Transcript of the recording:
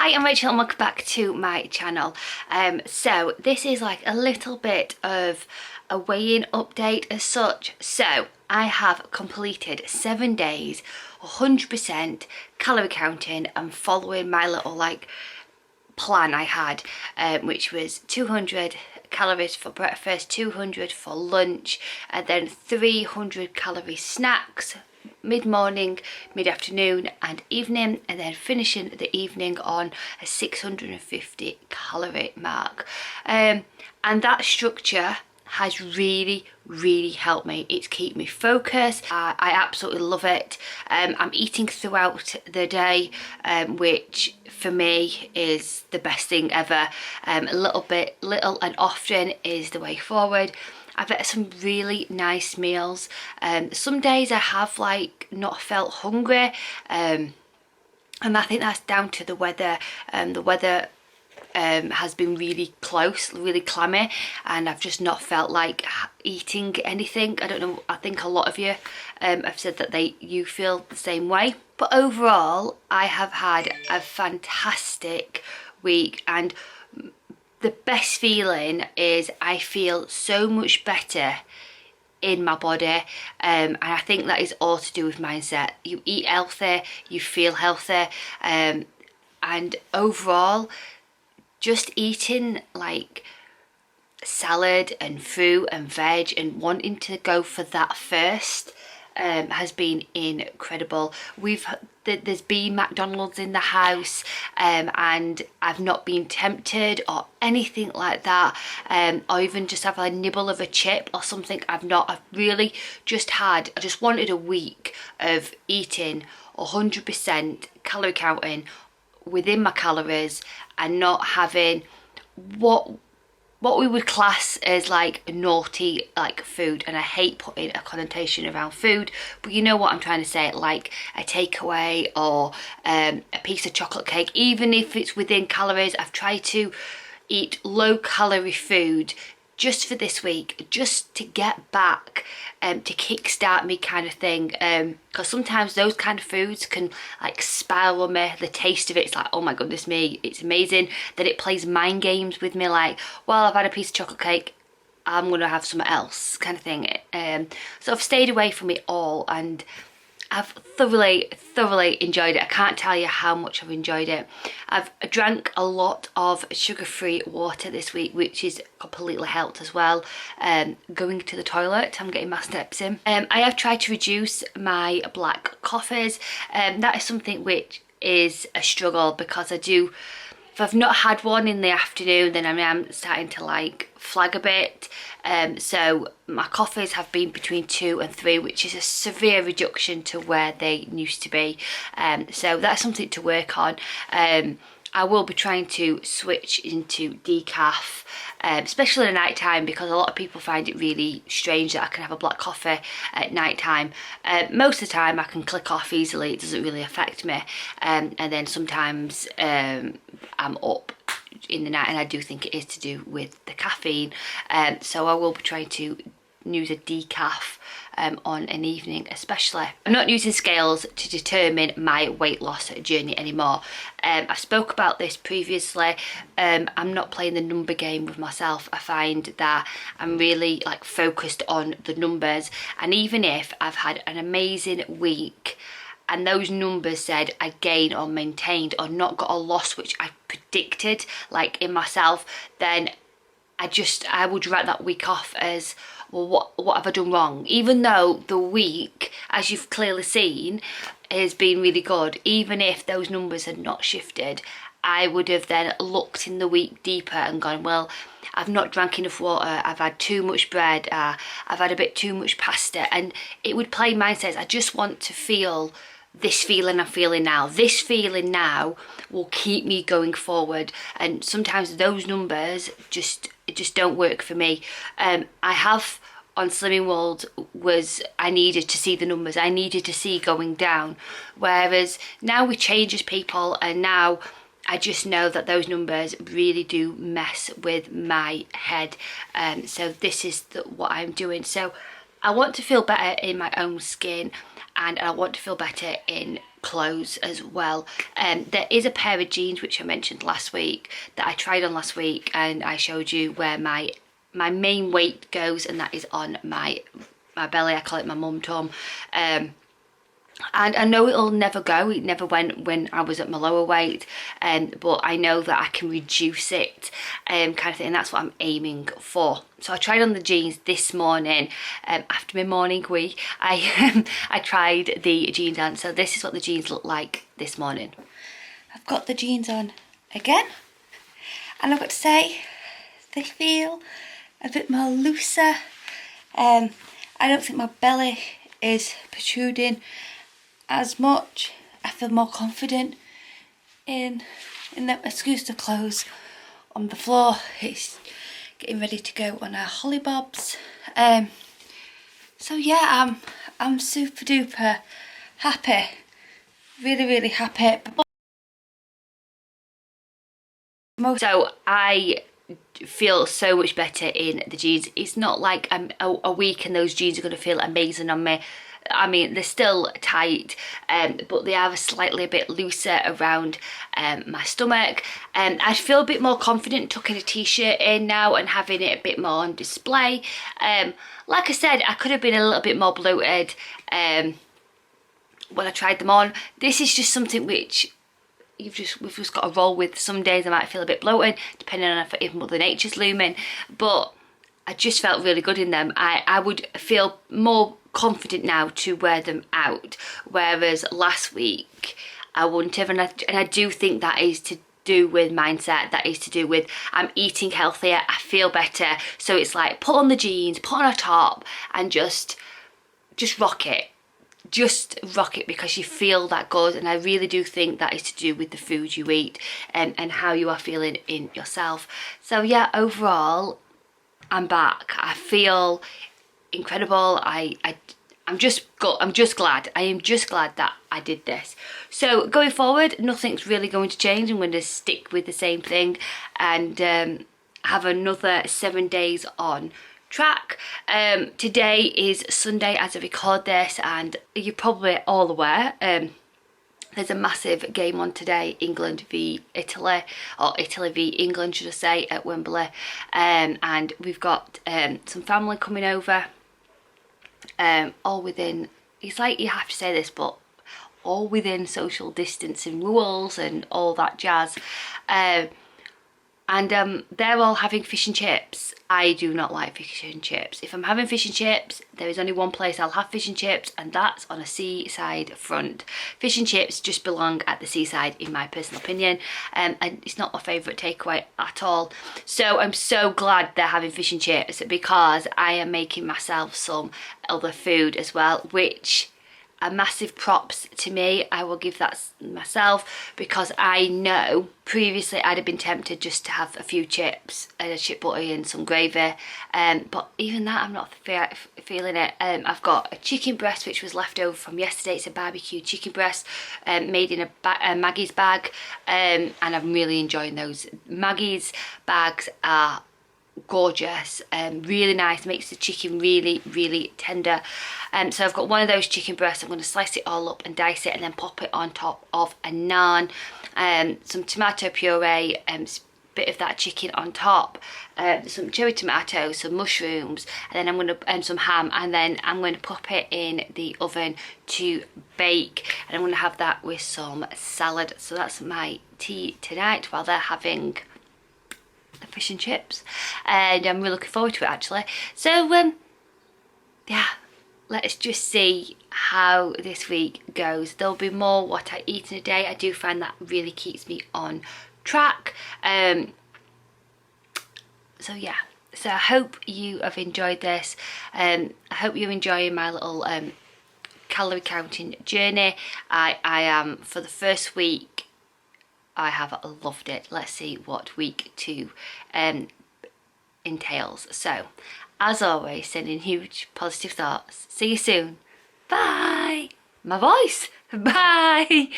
Hi, I'm Rachel and welcome back to my channel. So this is like a little bit of a weigh-in update as such. So I have completed 7 days, 100% calorie counting and following my little like plan I had, which was 200 calories for breakfast, 200 for lunch, and then 300 calorie snacks mid-morning, mid-afternoon and evening, and then finishing the evening on a 650 calorie mark. And that structure has really helped me. It's kept me focused. I absolutely love it. I'm eating throughout the day, which for me is the best thing ever. Little and often is the way forward. I've had some really nice meals. Some days I have like not felt hungry, and I think that's down to the weather. The weather has been really close, really clammy, and I've just not felt like eating anything. I don't know, I think a lot of you have said that you feel the same way. But overall, I have had a fantastic week, and the best feeling is I feel so much better in my body, and I think that is all to do with mindset. You eat healthy, you feel healthy, and overall just eating like salad and fruit and veg and wanting to go for that first has been incredible. There's been McDonald's in the house, and I've not been tempted or anything like that, or even just have a nibble of a chip or something. I've really just wanted a week of eating 100% calorie counting within my calories and not having what we would class as like naughty like food. And I hate putting a connotation around food, but you know what I'm trying to say, like a takeaway or a piece of chocolate cake. Even if it's within calories, I've tried to eat low calorie food just for this week, just to get back to kickstart me kind of thing, because sometimes those kind of foods can like spiral me. The taste of it's like, oh my goodness me, it's amazing. That it plays mind games with me, like, well, I've had a piece of chocolate cake, I'm gonna have something else kind of thing. So I've stayed away from it all, and I've thoroughly enjoyed it. I can't tell you how much I've enjoyed it. I've drank a lot of sugar-free water this week, which is completely helped as well. Going to the toilet, I'm getting my steps in. I have tried to reduce my black coffees. That is something which is a struggle, because if I've not had one in the afternoon, then I'm starting to like flag a bit. So my coffees have been between 2 and 3, which is a severe reduction to where they used to be. So that's something to work on. I will be trying to switch into decaf, especially at night time, because a lot of people find it really strange that I can have a black coffee at night time. Most of the time I can click off easily, it doesn't really affect me, and then sometimes I'm up in the night, and I do think it is to do with the caffeine. So I will be trying to use a decaf on an evening especially. I'm not using scales to determine my weight loss journey anymore. I spoke about this previously. I'm not playing the number game with myself. I find that I'm really like focused on the numbers, and even if I've had an amazing week and those numbers said I gained or maintained or not got a loss which I predicted like in myself, then I would write that week off as, well, what have I done wrong? Even though the week, as you've clearly seen, has been really good, even if those numbers had not shifted, I would have then looked in the week deeper and gone, well, I've not drank enough water, I've had too much bread, I've had a bit too much pasta, and it would play mindsets. I just want to feel this feeling I'm feeling now. This feeling now will keep me going forward, and sometimes those numbers just don't work for me. I have on Slimming World I needed to see the numbers, I needed to see going down, whereas now we change as people, and now I just know that those numbers really do mess with my head. So this is what I'm doing. So I want to feel better in my own skin, and I want to feel better in clothes as well. There is a pair of jeans which I mentioned last week that I tried on last week, and I showed you where my main weight goes, and that is on my belly. I call it my mum tum. And I know it'll never go, it never went when I was at my lower weight, but I know that I can reduce it, kind of thing, and that's what I'm aiming for. So I tried on the jeans this morning, after my morning wee. I tried the jeans on, so this is what the jeans look like this morning. I've got the jeans on again, and I've got to say, they feel a bit more looser. I don't think my belly is protruding as much. I feel more confident in the, excuse the clothes on the floor. It's getting ready to go on our hollybobs. So yeah, I'm super duper happy, really happy. So I feel so much better in the jeans. It's not like I'm a week and those jeans are going to feel amazing on me. I mean, they're still tight, but they are slightly a bit looser around my stomach. I feel a bit more confident tucking a t-shirt in now and having it a bit more on display. Like I said, I could have been a little bit more bloated when I tried them on. This is just something which we've just got to roll with. Some days I might feel a bit bloated, depending on if Mother Nature's looming, but I just felt really good in them. I would feel more confident now to wear them out, whereas last week I wouldn't have, and I do think that is to do with mindset. That is to do with I'm eating healthier, I feel better, so it's like put on the jeans, put on a top, and just rock it. Just rock it, because you feel that good, and I really do think that is to do with the food you eat and how you are feeling in yourself. So yeah, overall I'm back. I feel incredible. I'm just glad. I am just glad that I did this. So going forward, nothing's really going to change. I'm going to stick with the same thing and have another 7 days on track. Today is Sunday as I record this, and you're probably all aware there's a massive game on today, England v Italy, or Italy v England should I say, at Wembley, and we've got some family coming over, all within, it's like you have to say this, but all within social distancing rules and all that jazz. And they're all having fish and chips. I do not like fish and chips. If I'm having fish and chips, there is only one place I'll have fish and chips, and that's on a seaside front. Fish and chips just belong at the seaside, in my personal opinion, and it's not my favourite takeaway at all. So I'm so glad they're having fish and chips, because I am making myself some other food as well, which a massive props to me. I will give that myself, because I know previously I'd have been tempted just to have a few chips and a chip butty and some gravy, but even that I'm not feeling it. I've got a chicken breast which was left over from yesterday. It's a barbecue chicken breast made in a Maggie's bag, and I'm really enjoying those. Maggie's bags are gorgeous, really nice, makes the chicken really tender. So I've got one of those chicken breasts. I'm going to slice it all up and dice it and then pop it on top of a naan, some tomato puree, bit of that chicken on top, some cherry tomatoes, some mushrooms, and then I'm going to some ham, and then I'm going to pop it in the oven to bake, and I'm going to have that with some salad. So that's my tea tonight while they're having the fish and chips, and I'm really looking forward to it actually. So yeah, let's just see how this week goes. There'll be more what I eat in a day. I do find that really keeps me on track. So yeah, so I hope you have enjoyed this. I hope you're enjoying my little calorie counting journey. I am, for the first week, I have loved it. Let's see what week 2 entails. So, as always, sending huge positive thoughts. See you soon. Bye. My voice. Bye.